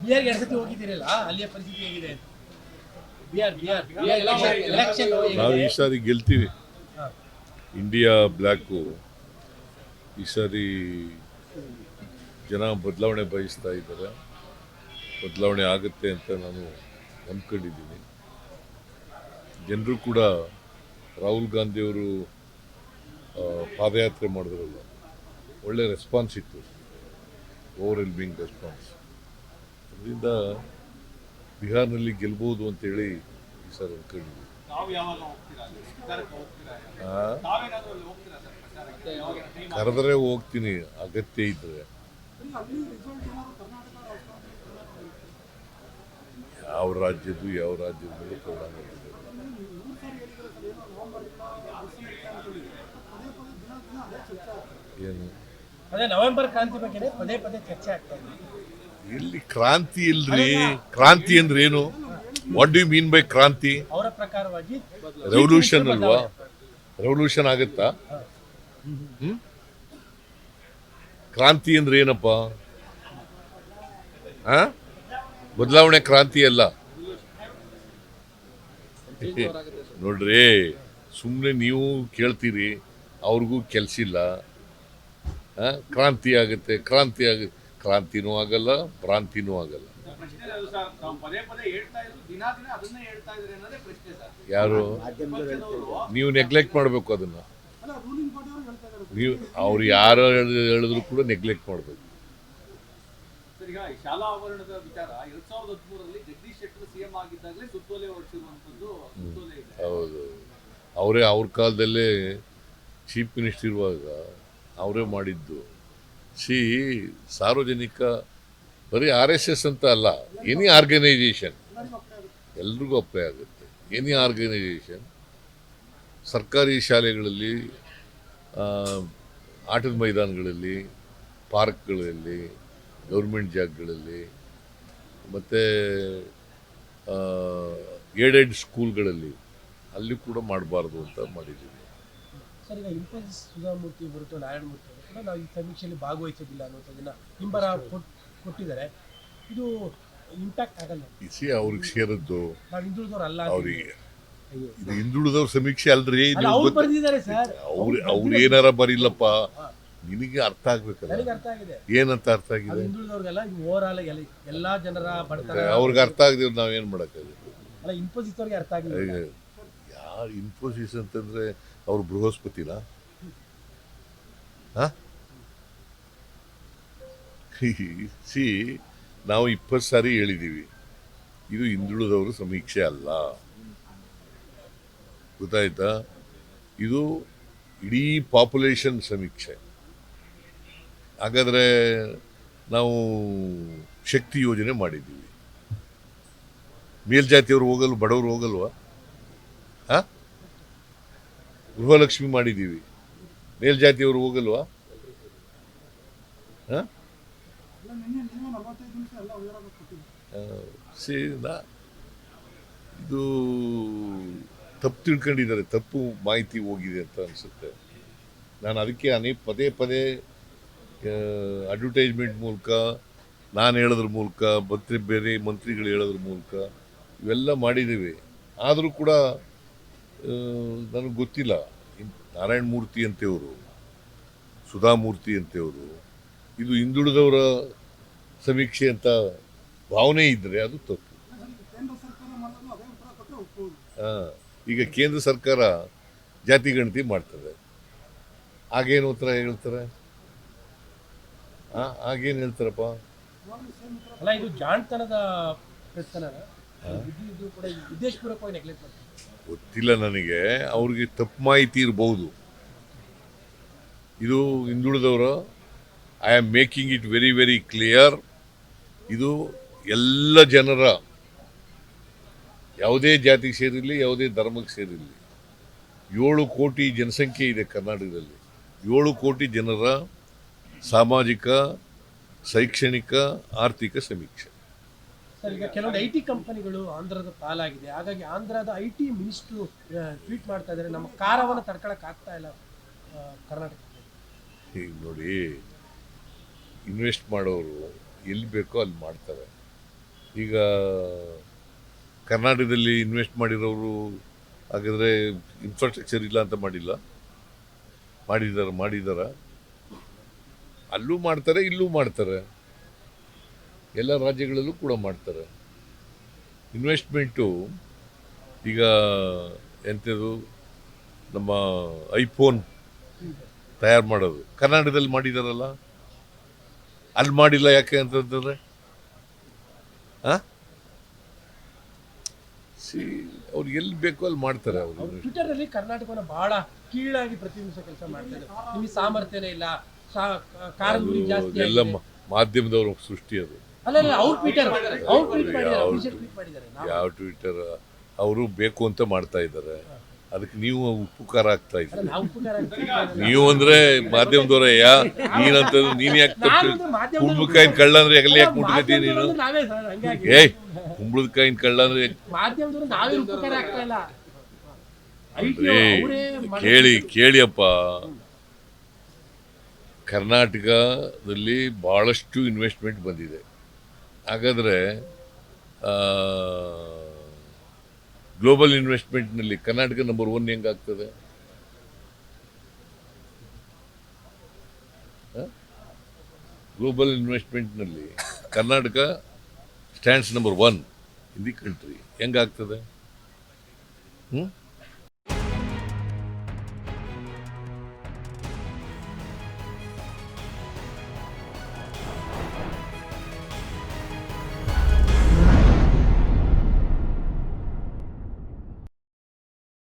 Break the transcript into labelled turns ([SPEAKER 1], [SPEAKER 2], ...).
[SPEAKER 1] ಬಿಹಾರ್ಗೆ 2 ಸತಿ ಹೋಗಿದ್ದೀರಲ್ಲ, ಅಲ್ಲಿಯ ಪರಿಸ್ಥಿತಿ ಹೇಗಿದೆ? ಬಿಹಾರ್ ಎಲೆಕ್ಷನ್
[SPEAKER 2] ನಾವು ಈ ಸಾರಿ ಗೆಲ್ತೀವಿ. ಇಂಡಿಯಾ ಬ್ಲ್ಯಾಕು ಈ ಸಾರಿ ಜನ ಬದಲಾವಣೆ ಬಯಸ್ತಾ ಇದ್ದಾರೆ. ಬದಲಾವಣೆ ಆಗುತ್ತೆ ಅಂತ ನಾನು ನಂಬ್ಕೊಂಡಿದ್ದೀನಿ. ಜನರು ಕೂಡ ರಾಹುಲ್ ಗಾಂಧಿಯವರು ಪಾದಯಾತ್ರೆ ಮಾಡಿದ್ರಲ್ಲ, ಒಳ್ಳೆ ರೆಸ್ಪಾನ್ಸ್ ಇತ್ತು, ಓವರ್ವೆಲ್ಮಿಂಗ್ ರೆಸ್ಪಾನ್ಸ್. ಅದರಿಂದ ಬಿಹಾರ್ನಲ್ಲಿ ಗೆಲ್ಬೋದು ಅಂತೇಳಿ ಈ ಸರ್ ಅಂದ್ಕೊಂಡಿದ್ದೀವಿ. ಕರೆದರೆ ಹೋಗ್ತೀನಿ ಅಗತ್ಯ ಇದ್ದರೆ. ಯಾವ ರಾಜ್ಯದ್ದು ಮೇಲೆ ಪರಿಣಾಮ ಬೀರುತ್ತೆ. ಏನು
[SPEAKER 1] ಅದೇ ನವೆಂಬರ್ ಕ್ರಾಂತಿ ಬಗ್ಗೆ ಪದೇ ಪದೇ ಚರ್ಚೆ ಆಗ್ತಾ ಇದೆ.
[SPEAKER 2] ಇಲ್ಲಿ ಕ್ರಾಂತಿ ಇಲ್ರಿ. ಕ್ರಾಂತಿ ಅಂದ್ರೆ ಏನು? What do you mean by kranti?
[SPEAKER 1] ಅವರ ಪ್ರಕಾರವಾಗಿ
[SPEAKER 2] ರೆವಲ್ಯೂಷನ್ ಅಲ್ವಾ? ರೆವಲ್ಯೂಷನ್ ಆಗುತ್ತಾ? ಕ್ರಾಂತಿ ಅಂದ್ರೆ ಏನಪ್ಪ? ಬದಲಾವಣೆ ಕ್ರಾಂತಿ ಅಲ್ಲ ನೋಡ್ರಿ. ಸುಮ್ಮನೆ ನೀವು ಕೇಳ್ತೀರಿ, ಅವ್ರಿಗೂ ಕೆಲಸ ಇಲ್ಲ. ಕ್ರಾಂತಿ ಆಗುತ್ತೆ, ಕ್ರಾಂತಿನೂ ಆಗಲ್ಲ, ಭ್ರಾಂತಿನೂ ಆಗಲ್ಲ. ಯಾರು? ನೀವು ನೆಗ್ಲೆಕ್ಟ್ ಮಾಡಬೇಕು ಅದನ್ನ. ನೀವು ಅವ್ರು ಯಾರು ಹೇಳಿದ್ರು ಕೂಡ ನೆಗ್ಲೆಕ್ಟ್ ಮಾಡಬೇಕು.
[SPEAKER 3] ಶಾಲಾ ಆವರಣದ ವಿಚಾರ 2013ರಲ್ಲಿ ಜಗದೀಶ್ ಶೆಟ್ಟರ್ ಸಿಎಂ ಆಗಿದ್ದಾಗಲೇ ಸುತ್ತೋಲೆ ಹೊರಡಿಸಿರುವಂತದ್ದು.
[SPEAKER 2] ಹೌದು, ಅವರೇ ಅವ್ರ ಕಾಲದಲ್ಲೇ ಚೀಫ್ ಮಿನಿಸ್ಟರ್ ಇರುವಾಗ ಅವರೇ ಮಾಡಿದ್ದು. ಸಾರ್ವಜನಿಕ ಬರೀ RSS ಅಂತ ಅಲ್ಲ, ಎನಿ ಆರ್ಗನೈಜೇಷನ್ ಎಲ್ರಿಗೂ ಅಪ್ಲೈ ಆಗುತ್ತೆ. ಎನಿ ಆರ್ಗನೈಜೇಷನ್ ಸರ್ಕಾರಿ ಶಾಲೆಗಳಲ್ಲಿ, ಆಟದ ಮೈದಾನಗಳಲ್ಲಿ, ಪಾರ್ಕ್ಗಳಲ್ಲಿ, ಗೌರ್ಮೆಂಟ್ ಜಾಗಗಳಲ್ಲಿ, ಮತ್ತು ಏಡೆಡ್ ಸ್ಕೂಲ್ಗಳಲ್ಲಿ ಅಲ್ಲಿ ಕೂಡ ಮಾಡಬಾರ್ದು ಅಂತ ಮಾಡಿದ್ದೀವಿ.
[SPEAKER 1] ಸರ್, ಈಗ ಇನ್ಫೋಸಿಸ್ ಸುಧಾಮೂರ್ತಿ ಹೊರತು ನಾರಾಯಣಮೂರ್ತಿ ಅವರು ಕೂಡ ನಾವು ಈ ಸಮೀಕ್ಷೆಯಲ್ಲಿ ಭಾಗವಹಿಸೋದಿಲ್ಲ ಅನ್ನೋದನ್ನ ಹಿಂಬರ ಕೊಟ್ಟಿದ್ದಾರೆ. ಇದು ಇಂಪ್ಯಾಕ್ಟ್ ಆಗಲ್ಲ?
[SPEAKER 2] ಅವ್ರಿಗೆ ಸೇರದ್ದು
[SPEAKER 1] ನಾವು ಹಿಂದುಳಿದವ್ರಲ್ಲ.
[SPEAKER 2] ಅವರಿಗೆ ಇದು ಹಿಂದುಳಿದವ್ರ ಸಮೀಕ್ಷೆ ಅಲ್ರಿ.
[SPEAKER 1] ಬರ್ದಿದ್ದಾರೆ ಸರ್.
[SPEAKER 2] ಅವ್ರು ಏನಾರ ಬರಿಲ್ಲಪ್ಪ, ನಿನಗೆ ಅರ್ಥ ಆಗ್ಬೇಕಲ್ಲ.
[SPEAKER 1] ಅರ್ಥ ಆಗಿದೆ.
[SPEAKER 2] ಏನಂತ ಅರ್ಥ ಆಗಿದೆ?
[SPEAKER 1] ಹಿಂದುಳಿದವ್ರಿಗೆಲ್ಲ ಓವರ್ ಆಲ್ ಎಲ್ಲಾ ಜನರ ಬಡತನ
[SPEAKER 2] ಅವ್ರಿಗೆ ಅರ್ಥ ಆಗದಿವ್ರು ನಾವೇನ್ ಮಾಡಕ್ಕಾಗುತ್ತೆ?
[SPEAKER 1] ಅಲ್ಲ, ಇನ್ಫೋಸಿಸ್ ಅವ್ರಿಗೆ ಅರ್ಥ ಆಗಿದೆ.
[SPEAKER 2] ಯಾರು ಇನ್ಫೋಸಿಸ್ ಅಂತಂದ್ರೆ ಅವ್ರು ಬೃಹಸ್ಪತಿನ? ನಾವು 20 ಸಾರಿ ಹೇಳಿದ್ದೀವಿ, ಇದು ಹಿಂದುಳಿದವರು ಸಮೀಕ್ಷೆ ಅಲ್ಲ. ಗೊತ್ತಾಯ್ತಾ? ಇದು ಇಡೀ ಪಾಪ್ಯುಲೇಷನ್ ಸಮೀಕ್ಷೆ. ಹಾಗಾದ್ರೆ ನಾವು ಶಕ್ತಿ ಯೋಜನೆ ಮಾಡಿದ್ದೀವಿ. ಮೇಲ್ಜಾತಿಯವರು ಹೋಗಲು, ಬಡವರು ಹೋಗಲ್ವಾ? ಗೃಹಲಕ್ಷ್ಮಿ ಮಾಡಿದ್ದೀವಿ, ಮೇಲ್ಜಾತಿಯವರು ಹೋಗಲ್ವಾ? ಇದು ತಪ್ಪು ತಿಳ್ಕೊಂಡಿದ್ದಾರೆ, ತಪ್ಪು ಮಾಹಿತಿ ಹೋಗಿದೆ ಅಂತ ಅನಿಸುತ್ತೆ. ನಾನು ಅದಕ್ಕೆ ಪದೇ ಪದೇ ಅಡ್ವರ್ಟೈಸ್ಮೆಂಟ್ ಮೂಲಕ, ನಾನು ಹೇಳೋದ್ರ ಮೂಲಕ, ಬೇರೆ ಮಂತ್ರಿಗಳು ಹೇಳೋದ್ರ ಮೂಲಕ ಇವೆಲ್ಲ ಮಾಡಿದ್ದೀವಿ. ಆದರೂ ಕೂಡ ನನಗೆ ಗೊತ್ತಿಲ್ಲ. ನಾರಾಯಣಮೂರ್ತಿ ಅಂತೆಯವರು, ಸುಧಾಮೂರ್ತಿ ಅಂತೆಯವರು ಇದು ಹಿಂದುಳಿದವರ ಸಮೀಕ್ಷೆ ಅಂತ ಭಾವನೆ ಇದ್ದರೆ ಅದು ತಪ್ಪು. ಈಗ ಕೇಂದ್ರ ಸರ್ಕಾರ ಜಾತಿ ಗಣತಿ ಮಾಡ್ತದೆ, ಆಗೇನು ಉತ್ತರ ಹೇಳ್ತಾರೆ? ಆಗೇನು ಹೇಳ್ತಾರಪ್ಪ?
[SPEAKER 1] ಅಲ್ಲ, ಇದು ಜಾಣತನದ ಪ್ರಶ್ನೆ. ಉದ್ದೇಶಪೂರ್ವಕವಾಗಿ ನೆಗ್ಲೆಕ್ಟ್ ಮಾಡ್ತಾರೆ.
[SPEAKER 2] ಗೊತ್ತಿಲ್ಲ ನನಗೆ, ಅವ್ರಿಗೆ ತಪ್ಪು ಮಾಹಿತಿ ಇರಬಹುದು. ಇದು ಹಿಂದುಳಿದವರ, I am making it very very clear. ಇದು ಎಲ್ಲ ಜನರ, ಯಾವುದೇ ಜಾತಿಗೆ ಸೇರಿರಲಿ, ಯಾವುದೇ ಧರ್ಮಕ್ಕೆ ಸೇರಿರಲಿ, 7 ಕೋಟಿ ಜನಸಂಖ್ಯೆ ಇದೆ ಕರ್ನಾಟಕದಲ್ಲಿ. 7 ಕೋಟಿ ಜನರ ಸಾಮಾಜಿಕ, ಶೈಕ್ಷಣಿಕ, ಆರ್ಥಿಕ ಸಮೀಕ್ಷೆ.
[SPEAKER 1] ಸರ್, ಈಗ ಕೆಲವೊಂದು IT ಕಂಪನಿಗಳು ಆಂಧ್ರದ ಪಾಲಾಗಿದೆ. ಹಾಗಾಗಿ ಆಂಧ್ರದ IT ಮಿನಿಸ್ಟ್ರು ಟ್ವೀಟ್ ಮಾಡ್ತಾ ಇದ್ದಾರೆ, ನಮ್ಮ ಕಾರವನ್ನು ತಡ್ಕೊಳಕ್ ಆಗ್ತಾ ಇಲ್ಲ ಕರ್ನಾಟಕಕ್ಕೆ.
[SPEAKER 2] ಈಗ ನೋಡಿ, ಇನ್ವೆಸ್ಟ್ ಮಾಡೋರು ಎಲ್ಲಿ ಬೇಕೋ ಅಲ್ಲಿ ಮಾಡ್ತಾರೆ. ಈಗ ಕರ್ನಾಟಕದಲ್ಲಿ ಇನ್ವೆಸ್ಟ್ ಮಾಡಿರೋರು ಹಾಗಾದರೆ ಇನ್ಫ್ರಾಸ್ಟ್ರಕ್ಚರ್ ಇಲ್ಲ ಅಂತ ಮಾಡಿದಾರ ಅಲ್ಲೂ ಮಾಡ್ತಾರೆ ಇಲ್ಲೂ ಮಾಡ್ತಾರೆ, ಎಲ್ಲ ರಾಜ್ಯಗಳಲ್ಲೂ ಕೂಡ ಮಾಡ್ತಾರೆ. ಇನ್ವೆಸ್ಟ್ಮೆಂಟು ಈಗ ಎಂಥದ್ದು ನಮ್ಮ ಐಫೋನ್ ತಯಾರು ಮಾಡೋದು ಕರ್ನಾಟಕದಲ್ಲಿ ಮಾಡಿದಾರಲ್ಲ, ಅಲ್ಲಿ ಮಾಡಿಲ್ಲ ಯಾಕೆ ಅಂತಂದ್ರೆ ಅವ್ರು ಎಲ್ಲಿ ಬೇಕೋ ಅಲ್ಲಿ ಮಾಡ್ತಾರೆ. ಅವರು
[SPEAKER 1] ಟ್ವಿಟರ್ ಅಲ್ಲಿ ಕರ್ನಾಟಕವನ್ನು ಬಹಳ ಕೀಳಾಗಿ ಪ್ರತಿಬಿಂಬಿಸೋ ಕೆಲಸ ಮಾಡ್ತಾ ಇದ್ದಾರೆ. ನಿಮಗೆ ಸಾಮರ್ಥ್ಯನೇ ಇಲ್ಲ, ಕಾರಂಗುರಿ ಜಾಸ್ತಿ
[SPEAKER 2] ಎಲ್ಲ ಮಾಧ್ಯಮದವ್ರ ಸೃಷ್ಟಿ ಅದು.
[SPEAKER 1] ಅಲ್ಲ ಅವ್ರು ಟ್ವಿಟರ್ ಮಾಡಿದ್ದಾರೆ.
[SPEAKER 2] ಯಾವ ಟ್ವಿಟರ್ ಅವರು ಬೇಕು ಅಂತ ಮಾಡ್ತಾ ಇದ್ದಾರೆ, ಅದಕ್ಕೆ ನೀವು ಉಪಕಾರ ಆಗ್ತಾ ಇದ್ದೀರಿ. ನೀವು ಅಂದ್ರೆ ಮಾಧ್ಯಮದವರ ನೀನಂತ ನೀನ್ ಯಾಕೆ ಕುಂಬಳಕಾಯಿನ ಕಳ್ಳ ಅಂದ್ರೆ ಎಲ್ಲಿ ಯಾಕೆ ಮುಟ್ಕತಿ ನೀನು? ಕುಂಬಳಕಾಯಿನ ಕಳ್ಳ ಅಂದ್ರೆ ಕೇಳಿಯಪ್ಪ, ಕರ್ನಾಟಕದಲ್ಲಿ ಬಹಳಷ್ಟು ಇನ್ವೆಸ್ಟ್ಮೆಂಟ್ ಬಂದಿದೆ. ಹಾಗಾದ್ರೆ ಗ್ಲೋಬಲ್ ಇನ್ವೆಸ್ಟ್ಮೆಂಟ್ನಲ್ಲಿ ಕರ್ನಾಟಕ ನಂಬರ್ 1 ಹೆಂಗಾಗ್ತದೆ? ಗ್ಲೋಬಲ್ ಇನ್ವೆಸ್ಟ್ಮೆಂಟ್ನಲ್ಲಿ Karnataka stands number 1 in the country, ಹೆಂಗಾಗ್ತದೆ?